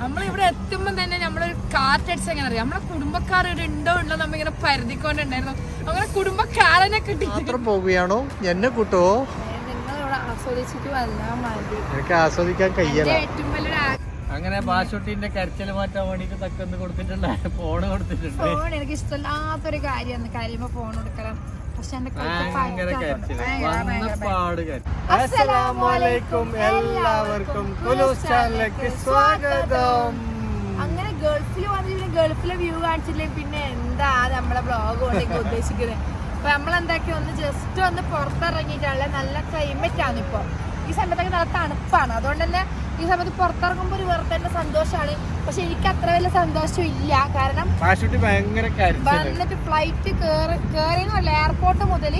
നമ്മളിവിടെ എത്തുമ്പോ തന്നെ നമ്മളൊരു കാറ്റടിച്ച് എങ്ങനെ അറിയാം, നമ്മളെ കുടുംബക്കാർ ഇവിടെ ഉണ്ടോ ഉണ്ടോ നമ്മിങ്ങനെ പരതിക്കൊണ്ടുണ്ടായിരുന്നു. അങ്ങനെ കുടുംബക്കാരനെ കിട്ടി പോവുകയാണോ എന്നെ കൂട്ടോ? നിങ്ങളിവിടെ ആസ്വദിച്ചിട്ട് വന്നാൽ മതി. എനിക്ക് ആസ്വദിക്കാൻ കഴിയല. ഏറ്റവും വലിയൊരു അങ്ങനെ ബാഷുട്ടിന്റെ കരച്ചില് മാറ്റാൻ വേണ്ടിട്ട് തക്കന്ന് കൊടുത്തിട്ടുണ്ട്, ഫോണ് കൊടുത്തിട്ടുണ്ട്. ഫോൺ എനിക്ക് ഇഷ്ടമില്ലാത്തൊരു കാര്യമാണ്, കാര്യമോ ഫോൺ കൊടുക്കണം. പക്ഷെ എല്ലാവർക്കും സ്വാഗതം. അങ്ങനെ ഗൾഫിൽ വന്നിട്ട് ഗൾഫിലെ വ്യൂ കാണിച്ചില്ലേ പിന്നെ എന്താ നമ്മളെ ബ്ലോഗ് കൊണ്ടേക്ക് ഉദ്ദേശിക്കുന്നത്. അപ്പൊ നമ്മളെന്താക്കി ഒന്ന് ജസ്റ്റ് ഒന്ന് പുറത്തിറങ്ങിയിട്ടുള്ള നല്ല ക്ലൈമറ്റ് ആണ് ഇപ്പൊ. ഈ സമയത്തൊക്കെ നല്ല തണുപ്പാണ്, അതുകൊണ്ട് തന്നെ ഈ സമയത്ത് പുറത്തിറങ്ങുമ്പോ ഒരു വേറെ തന്നെ സന്തോഷമാണ്. പക്ഷെ എനിക്ക് അത്ര വലിയ സന്തോഷം ഇല്ല, കാരണം വന്നിട്ട് ഫ്ലൈറ്റ് കേറിയെന്നല്ല, എയർപോർട്ട് മുതൽ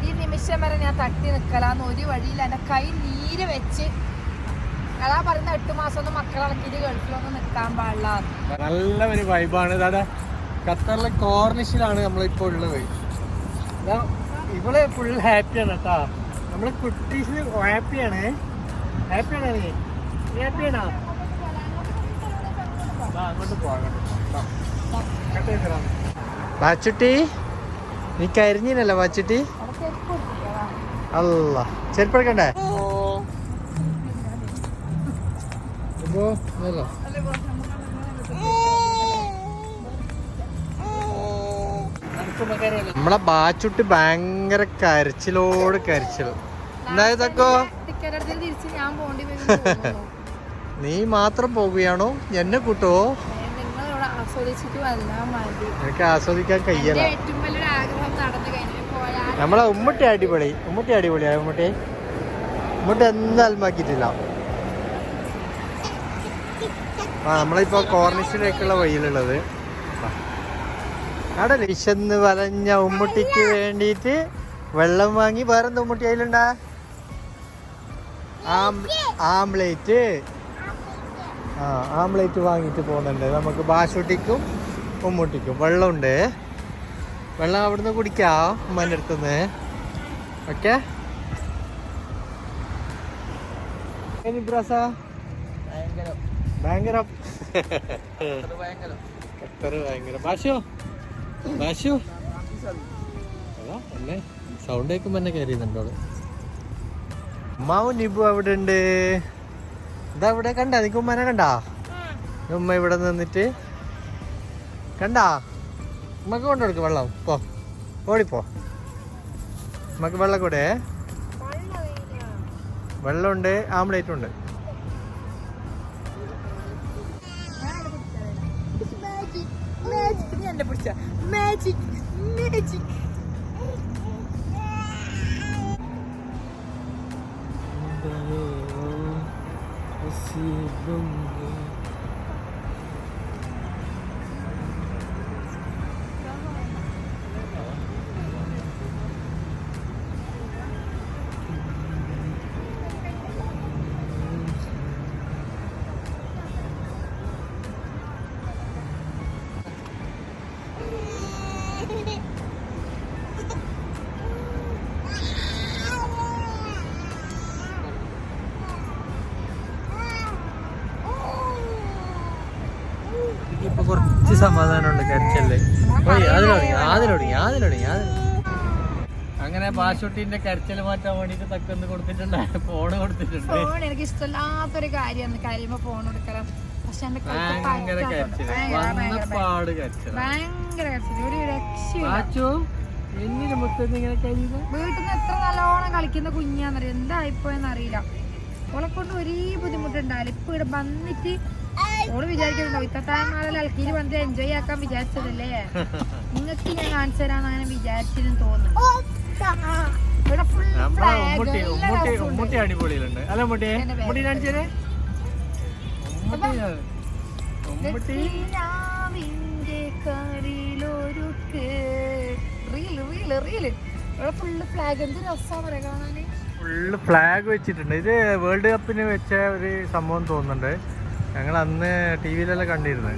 ഈ നിമിഷം വരെ ഞാൻ തട്ടി നിക്കലാന്ന് ഒരു വഴിയില്ല. എന്റെ കൈ നീര് വെച്ച് അതാ പറയുന്ന 8 മാസം ഒന്നും മക്കളിറക്കിയിട്ട് ഗൾഫിലൊന്നും നിൽക്കാൻ പാടില്ല. നല്ല ഒരു വൈബാണ്. ഖത്തറിലെ കോർണിഷിലാണ് നമ്മളിപ്പോ ഉള്ളത്. ഇവള് ഫുൾ ഹാപ്പിയാണ് കേട്ടാ, നമ്മള് കുട്ടീസ് ഹാപ്പിയാണ്. ഹാപ്പിയാണോ? അങ്ങോട്ട് വാച്ചുട്ടി, നീ കരിഞ്ഞിനല്ലോ വാച്ചുട്ടി. അല്ല ചെരുപ്പെടുക്കണ്ടേ? നമ്മളെ ബാച്ചുട്ടി ഭയങ്കര കരച്ചിലോട് കരച്ചിൽ. എന്തായതൊക്കെ നീ മാത്രം പോവുകയാണോ എന്നെ കൂട്ടോ? എനിക്ക് ആസ്വദിക്കാൻ കഴിയല. നമ്മളെ ഉമ്മട്ടി അടിപൊളിയാ. ഉമ്മട്ടി എന്തായാലും ആക്കിയിട്ടില്ല. നമ്മളിപ്പോ കോർണിഷിലേക്കുള്ള വഴിയിലുള്ളത്. അവിടെ വിശന്ന് വലഞ്ഞ ഉമ്മട്ടിക്ക് വേണ്ടിയിട്ട് വെള്ളം വാങ്ങി. വേറെന്താ ഉമ്മട്ടി അതിലുണ്ടാ? ആംപ്ലേറ്റ്. ആംപ്ലേറ്റ് വാങ്ങിയിട്ട് പോകുന്നുണ്ട്. നമുക്ക് ബാഷുട്ടിക്കും ഉമ്മൂട്ടിക്കും വെള്ളമുണ്ട്. വെള്ളം അവിടുന്ന് കുടിക്കാം ഉമ്മൻ്റെ അടുത്തുനിന്ന്. ഓക്കെ ഭയങ്കര ബാഷു അല്ലേ? സൗണ്ട് കേൾക്കുമ്പോ എന്നെ കയറിയുന്നുണ്ടോള്. ഉമ്മാവും നിബു അവിടെ ഉണ്ട്. ഇതാ ഇവിടെ കണ്ടാ? നിനക്ക് ഉമ്മനെ കണ്ടാ? ഉമ്മ ഇവിടെ നിന്നിട്ട് കണ്ടാ? ഉമ്മക്ക് കൊണ്ടുകൊടുക്ക് വെള്ളം. ഓടിപ്പോ. ഉമ്മക്ക് വെള്ളം കൂടെ. വെള്ളമുണ്ട്, ആംപ്ലേറ്റും ഉണ്ട്. ഇപ്പൊ കുറച്ച് സമാധാനമുണ്ട് കരച്ചല്ലേ. അങ്ങനെ ബാഷുട്ടിന്റെ കരച്ചല് മാറ്റാൻ വേണ്ടിട്ട് തക്കന്ന് കൊടുത്തിട്ടുണ്ട്, ഫോണ് കൊടുത്തിട്ടുണ്ട്. ഫോൺ എനിക്ക് ഇഷ്ടമില്ലാത്തൊരു കാര്യമാണ്, കാര്യമോ ഫോൺ കൊടുക്കണം. പക്ഷെ ഭയങ്കര കരച്ചില്, വന്നപ്പാട് കരച്ചില്, ഭയങ്കര കരച്ചില്, ഒരു രക്ഷയില്ല. എന്നിട്ട് മുത്തന്ന് ഇങ്ങനെ കഴിയുന്നു. വീട്ടിൽ നിന്ന് എത്ര നല്ലോണം കളിക്കുന്ന കുഞ്ഞാന്നറിയാം, എന്തായിപ്പോയെന്ന് അറിയില്ല. ഓളെ കൊണ്ട് ഒരേ ബുദ്ധിമുട്ടുണ്ടാവില്ല. ഇപ്പൊ ഇവിടെ വന്നിട്ട് ഓള് വിചാരിക്കുന്നുണ്ടോ ഇത്താത്താമാരെല്ലാം അൽക്കീല് വന്നിട്ട് എൻജോയ് ആക്കാൻ വിചാരിച്ചതല്ലേ? നിങ്ങൾക്ക് ഞാൻ കാണിച്ചു തരാന്ന് അങ്ങനെ വിചാരിച്ചിരുന്നു തോന്നുന്നു. ഇവിടെ ഫുൾ അടിപൊളിയിലുണ്ട്. അല്ല ഫുള്ള് ഫ്ലാഗ് വെച്ചിട്ടുണ്ട്. ഇത് വേൾഡ് കപ്പിന് വെച്ച ഒരു സംഭവം തോന്നുന്നുണ്ട്. ഞങ്ങൾ അന്ന് ടി വിയിലെല്ലാം കണ്ടിരുന്നത്.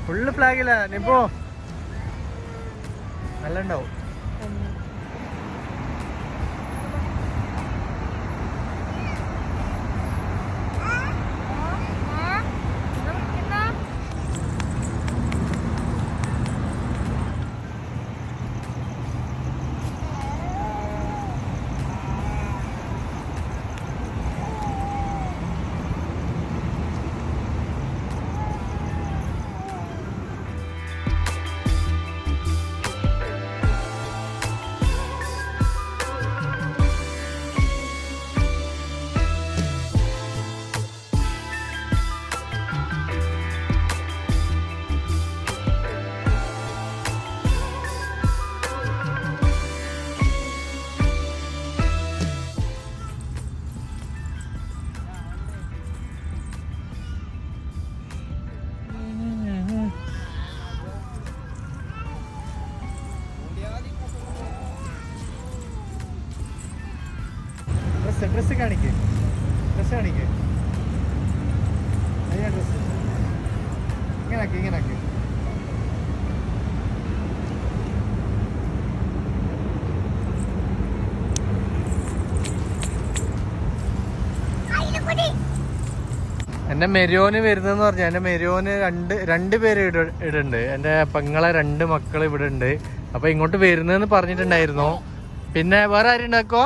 ഫുള്ള് ഫ്ലാഗില്ല നിപ്പോ നല്ല ഉണ്ടാവും. ഡ്രസ്സ് കാണിക്ക് അയ്യാ ഡ്രസ്സ് ഇങ്ങനാക്കി എന്റെ മെരിയോന് വരുന്നെന്ന് പറഞ്ഞാൽ എന്റെ മെരിയോന് രണ്ട് പേര് ഇടുണ്ട്. എന്റെ പെങ്ങളെ 2 മക്കൾ ഇവിടെ ഉണ്ട്. അപ്പൊ ഇങ്ങോട്ട് വരുന്നെന്ന് പറഞ്ഞിട്ടുണ്ടായിരുന്നു. പിന്നെ വേറെ ആരും ഉണ്ടാക്കോ?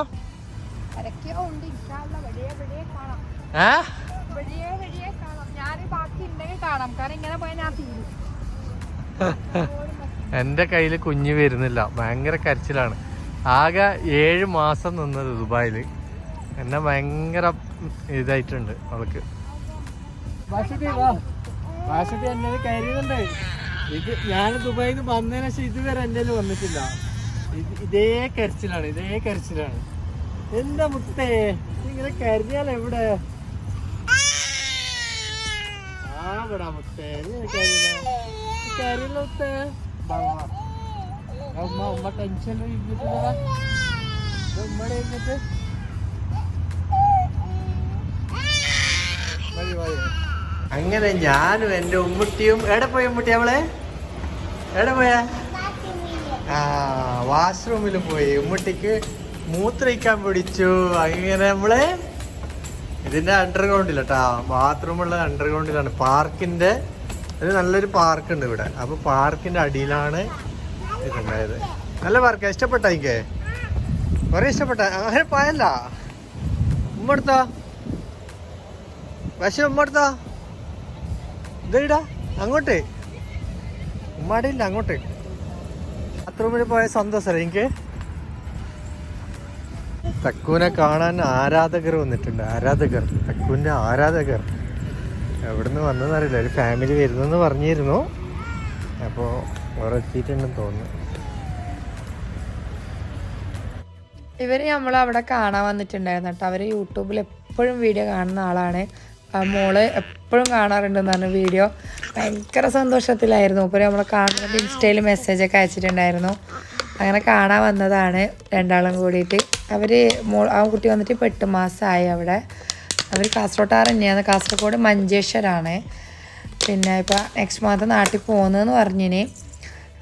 എന്റെ കയ്യില് കുഞ്ഞ് വരുന്നില്ല, ഭയങ്കര കരച്ചിലാണ്. ആകെ 7 മാസം നിന്നത് ദുബായില്. എന്നെ ഭയങ്കര ഇതായിട്ടുണ്ട് അവൾക്ക്. എന്നെ കരുതുന്നുണ്ട്. ഇത് ഞാൻ ദുബായിൽ നിന്ന് വന്നതിന് ശേഷം ഇതുവരെ എന്റെ വന്നിട്ടില്ല. ഇതേ കരച്ചിലാണ്. എന്താ മുത്തേ ഇങ്ങനെ കരുതിയാൽ എവിടെ? ഇവിടെ മുത്തേ കരയില്ല മുത്തേ. ഉമ്മ ടെൻഷൻ ഇരുന്നിട്ടില്ല. ഉമ്മടെ ഇരുന്നിട്ട് അങ്ങനെ ഞാനും എന്റെ ഉമ്മുട്ടിയും എവിടെ പോയി? ഉമ്മുട്ടി അവളെ എവിടെ പോയാ? വാഷ്റൂമിൽ പോയി. ഉമ്മുട്ടിക്ക് മൂത്രയിക്കാൻ പിടിച്ചു. അങ്ങനെ നമ്മള് ഇതിന്റെ അണ്ടർഗ്രൗണ്ടിൽ കേട്ടാ, ബാത്റൂമുള്ള അണ്ടർഗ്രൗണ്ടിലാണ്. പാർക്കിന്റെ ഒരു നല്ലൊരു പാർക്ക് ഉണ്ട് ഇവിടെ. അപ്പൊ പാർക്കിന്റെ അടിയിലാണ് ഇതുണ്ടായത്. നല്ല പാർക്കാ. ഇഷ്ടപ്പെട്ട എനിക്ക് കുറെ ഇഷ്ടപ്പെട്ട. അങ്ങനെ പോയല്ല ഉമ്മ എടുത്താ പക്ഷെ ഉമ്മ എടുത്താ ഇതാ അങ്ങോട്ട് ഉമ്മാടിയില്ല, അങ്ങോട്ട് ബാത്റൂമിൽ പോയ സന്തോഷല്ലേ എനിക്ക്. തക്കുവിനെ കാണാൻ ആരാധകർ വന്നിട്ടുണ്ട്. തക്കുവിന്റെ ആരാധകർ എവിടുന്ന് വന്നതെന്നറിയില്ല. ഒരു ഫാമിലി വരുന്നെന്ന് പറഞ്ഞിരുന്നു. അപ്പോൾ വേറെ എത്തിയിട്ടുണ്ടെന്ന് തോന്നുന്നു. ഇവര് നമ്മളവിടെ കാണാൻ വന്നിട്ടുണ്ടായിരുന്നു കേട്ടോ. അവര് യൂട്യൂബിൽ എപ്പോഴും വീഡിയോ കാണുന്ന ആളാണ്. മോള് എപ്പോഴും കാണാറുണ്ടെന്ന് പറഞ്ഞു വീഡിയോ. ഭയങ്കര സന്തോഷത്തിലായിരുന്നു. ഇപ്പോൾ നമ്മളെ കാണുന്നത് ഇൻസ്റ്റയിൽ മെസ്സേജൊക്കെ അയച്ചിട്ടുണ്ടായിരുന്നു. അങ്ങനെ കാണാൻ വന്നതാണ് രണ്ടാളും കൂടിയിട്ട്. ആ കുട്ടി വന്നിട്ട് ഇപ്പോൾ 8 മാസമായി അവിടെ. അവർ കാസർഗോട്ടാർ തന്നെയാണ്. കാസർഗോഡ് മഞ്ചേശ്വരാണ്. പിന്നെ ഇപ്പോൾ നെക്സ്റ്റ് മാസം നാട്ടിൽ പോകുന്നതെന്ന് പറഞ്ഞിന്.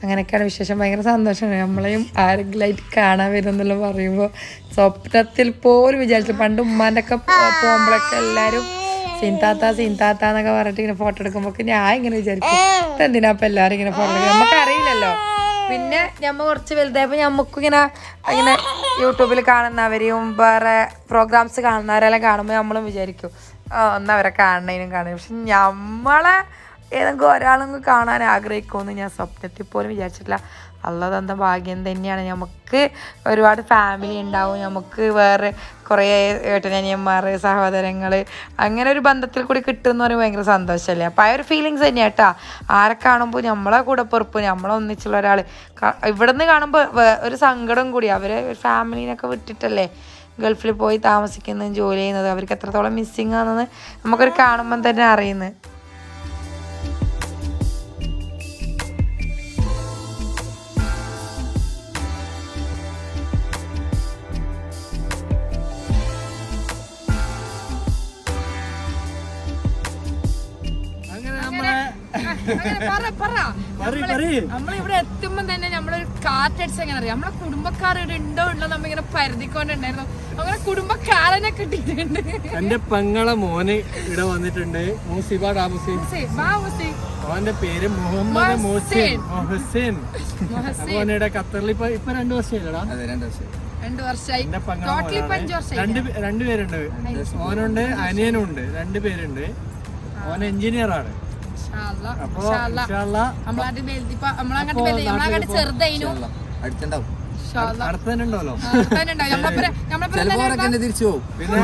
അങ്ങനെയൊക്കെയാണ് വിശേഷം. ഭയങ്കര സന്തോഷമാണ്. നമ്മളെയും ആരെങ്കിലായിട്ട് കാണാൻ വരുമെന്നുള്ള പറയുമ്പോൾ സ്വപ്നത്തിൽ പോലും വിചാരിച്ചു. പണ്ട് ഉമ്മാൻ്റെ ഒക്കെ പോകുമ്പോഴൊക്കെ എല്ലാവരും സീൻതാത്ത എന്നൊക്കെ പറഞ്ഞിട്ട് ഇങ്ങനെ ഫോട്ടോ എടുക്കുമ്പോൾ ഞാൻ ഇങ്ങനെ വിചാരിക്കും, ഇതെന്തിനാ അപ്പം എല്ലാവരും ഇങ്ങനെ ഫോട്ടോ എടുക്കുക? നമുക്ക് അറിയില്ലല്ലോ. പിന്നെ നമ്മൾ കുറച്ച് വലുതായപ്പോൾ നമുക്കും ഇങ്ങനെ യൂട്യൂബിൽ കാണുന്നവരെയും വേറെ പ്രോഗ്രാംസ് കാണുന്നവരെല്ലാം കാണുമ്പോൾ നമ്മളും വിചാരിക്കും ഒന്ന് അവരെ കാണണേനും കാണും. പക്ഷെ നമ്മളെ ഏതെങ്കിലും ഒരാളും കാണാൻ ആഗ്രഹിക്കുമെന്ന് ഞാൻ സ്വപ്നത്തിൽ പോലും വിചാരിച്ചിട്ടില്ല. അല്ലാതെ തന്ന ഭാഗ്യം തന്നെയാണ്. നമുക്ക് ഒരുപാട് ഫാമിലി ഉണ്ടാവും. നമുക്ക് വേറെ കുറേ ഏട്ടനനിയന്മാർ, സഹോദരങ്ങൾ, അങ്ങനെ ഒരു ബന്ധത്തിൽ കൂടി കിട്ടുമെന്ന് പറയുമ്പോൾ ഭയങ്കര സന്തോഷമല്ലേ. അപ്പോൾ ആ ഒരു ഫീലിങ്സ് തന്നെയാണ് കേട്ടോ. ആരെ കാണുമ്പോൾ നമ്മളെ കൂടെ പൊറുപ്പ്, നമ്മളെ ഒന്നിച്ചുള്ള ഒരാൾ ഇവിടെ നിന്ന് കാണുമ്പോൾ ഒരു സങ്കടം കൂടി. അവരെ ഫാമിലീനൊക്കെ വിട്ടിട്ടല്ലേ ഗൾഫിൽ പോയി താമസിക്കുന്നതും ജോലി ചെയ്യുന്നത്. അവർക്ക് എത്രത്തോളം മിസ്സിങ് ആണെന്ന് നമുക്കൊരു കാണുമ്പം തന്നെ അറിയുന്നത്. നമ്മളിവിടെ എത്തുമ്പോ തന്നെ നമ്മളൊരു കാറ്റടിച്ച് എങ്ങനെ അറിയാം. നമ്മളെ കുടുംബക്കാർ ഇവിടെ ഉണ്ടോ നമ്മിങ്ങനെ പരതിക്കൊണ്ടുണ്ടായിരുന്നു. അങ്ങനെ കുടുംബക്കാരനെ കിട്ടിയിട്ടുണ്ട്. എന്റെ പെങ്ങളെ മോന് ഇവിടെ വന്നിട്ടുണ്ട്. അവന്റെ പേര് മുഹമ്മദ് മുഹസിൻ. മോനിടെ ഖത്തറിൽ ഇപ്പൊ 2 വർഷമായില്ലടാ. 2 വർഷമായി. രണ്ടുപേരുണ്ട്. മോനുണ്ട്, അനിയനും ഉണ്ട്. 2 പേരുണ്ട്. മോൻ എഞ്ചിനീയർ ആണ്. തിരിച്ചു പിന്നെ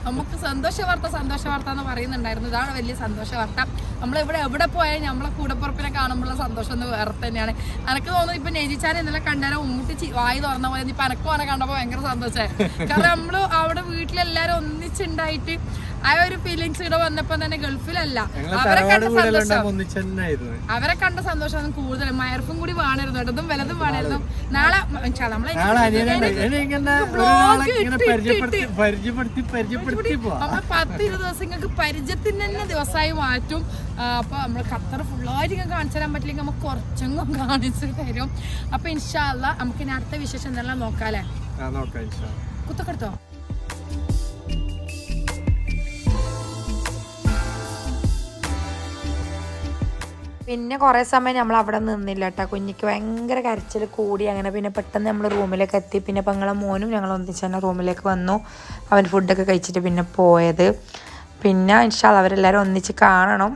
നമുക്ക് സന്തോഷ വാർത്ത എന്ന് പറയുന്നുണ്ടായിരുന്നു. ഇതാണ് വലിയ സന്തോഷ വാർത്ത. എവിടെ പോയാലും നമ്മളെ കൂടപ്പുറപ്പിനെ കാണുമ്പോഴുള്ള സന്തോഷം ഒന്ന് വേറെ തന്നെയാണ്. എനിക്ക് തോന്നുന്നു ഇപ്പൊ നെജിച്ചാൻ ഇന്നലെ കണ്ടാലും ഉമ്മൂട്ടി വായി തുറന്ന പോലെ ഇപ്പൊ എനക്കും അവനെ കണ്ടപ്പോ ഭയങ്കര സന്തോഷമായി. കാരണം നമ്മള് അവിടെ വീട്ടിലെല്ലാരും ഒന്നിച്ചുണ്ടായിട്ട് ആ ഒരു ഫീലിങ്സ് ഇവിടെ വന്നപ്പോ തന്നെ ഗൾഫിലല്ല അവരെ കണ്ട സന്തോഷം കൂടുതൽ. മയർഫും കൂടി വേണമായിരുന്നു, ഇടതും വലതും വേണമായിരുന്നു. നാളെ നമ്മളെ 10-20 ദിവസം നിങ്ങൾക്ക് പരിചയത്തിന് തന്നെ ദിവസമായി മാറ്റും. അപ്പൊ നമ്മള് ഖത്തർ ഫുള്ളായിട്ട് ഇങ്ങനെ കാണിച്ചു തരാൻ പറ്റില്ലെങ്കിൽ നമുക്ക് കുറച്ചെങ്കിലും കാണിച്ചു തരും. അപ്പൊ ഇൻഷാ അല്ലാ നമുക്ക് ഇനി അടുത്ത വിശേഷം എന്തെല്ലാം നോക്കാല്ലേ? കുത്തൊക്കെ എടുത്തോ? പിന്നെ കുറേ സമയം നമ്മൾ അവിടെ നിന്നില്ല കേട്ടോ. കുഞ്ഞിക്ക് ഭയങ്കര കരച്ചിൽ കൂടി. അങ്ങനെ പിന്നെ പെട്ടെന്ന് നമ്മൾ റൂമിലേക്ക് എത്തി. പിന്നെ പെങ്ങളെ മോനും ഞങ്ങൾ ഒന്നിച്ച് തന്നെ റൂമിലേക്ക് വന്നു. അവൻ ഫുഡൊക്കെ കഴിച്ചിട്ട് പിന്നെ പോയത്. പിന്നെ ഇൻഷാ അല്ലാ അവരെല്ലാവരും ഒന്നിച്ച് കാണണം.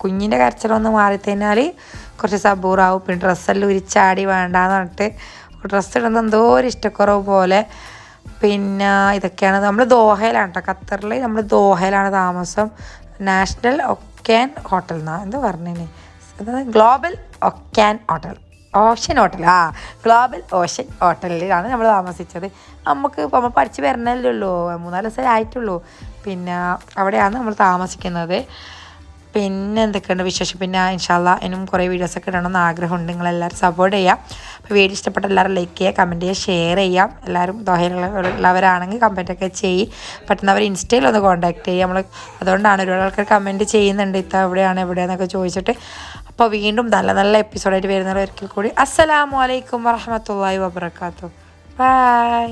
കുഞ്ഞിൻ്റെ കരച്ചിലൊന്ന് മാറിത്തഴിഞ്ഞാൽ കുറച്ച് സബൂറാവും. പിന്നെ ഡ്രസ്സെല്ലാം ഉരിച്ചാടി വേണ്ടാന്ന് പറഞ്ഞിട്ട് ഡ്രസ്സ് ഇടുന്ന എന്തോ ഒരു ഇഷ്ടക്കുറവ് പോലെ. പിന്നെ ഇതൊക്കെയാണ്. നമ്മൾ ദോഹയിലാണ് കേട്ടോ, ഖത്തറിൽ നമ്മൾ ദോഹയിലാണ് താമസം. നാഷണൽ ഒക്കാൻ ഹോട്ടൽ എന്നാണ് എന്താ പറഞ്ഞേ, global ocean hotel, ocean hotel. Global ocean ഹോട്ടലിലാണ് നമ്മൾ താമസിച്ചത്. നമുക്ക് നമ്മൾ പഠിച്ച് വരണല്ലേ ഉള്ളൂ, 3-4 ദിവസമേ ആയിട്ടുള്ളൂ. പിന്നെ അവിടെയാണ് നമ്മൾ താമസിക്കുന്നത്. പിന്നെ എന്തൊക്കെയുണ്ട് വിശേഷം? പിന്നെ ഇൻഷാ അല്ലാ ഇനിയും കുറേ വീഡിയോസൊക്കെ ഇടണമെന്ന് ആഗ്രഹമുണ്ട്. നിങ്ങളെല്ലാവരും സപ്പോർട്ട് ചെയ്യാം. അപ്പോൾ വീഡിയോ ഇഷ്ടപ്പെട്ട എല്ലാവരും ലൈക്ക് ചെയ്യുക, കമൻറ്റ് ചെയ്യുക, ഷെയർ ചെയ്യാം. എല്ലാവരും ദോഹയിലുള്ളവരാണെങ്കിൽ കമൻറ്റൊക്കെ ചെയ്യും. പെട്ടെന്ന് അവർ ഇൻസ്റ്റയിൽ ഒന്ന് കോൺടാക്ട് ചെയ്യുക. നമ്മൾ അതുകൊണ്ടാണ് ഒരുപാട് ആൾക്കാർ കമൻറ്റ് ചെയ്യുന്നുണ്ട് ഇത്ത എവിടെയാണ് എവിടെയാണെന്നൊക്കെ ചോദിച്ചിട്ട്. അപ്പോൾ വീണ്ടും നല്ല നല്ല എപ്പിസോഡായിട്ട് വരുന്നവർ ഒരിക്കൽ കൂടി അസ്സലാമു അലൈക്കും വറഹ്മത്തുള്ളാഹി വബറകാതുഹു. ബൈ.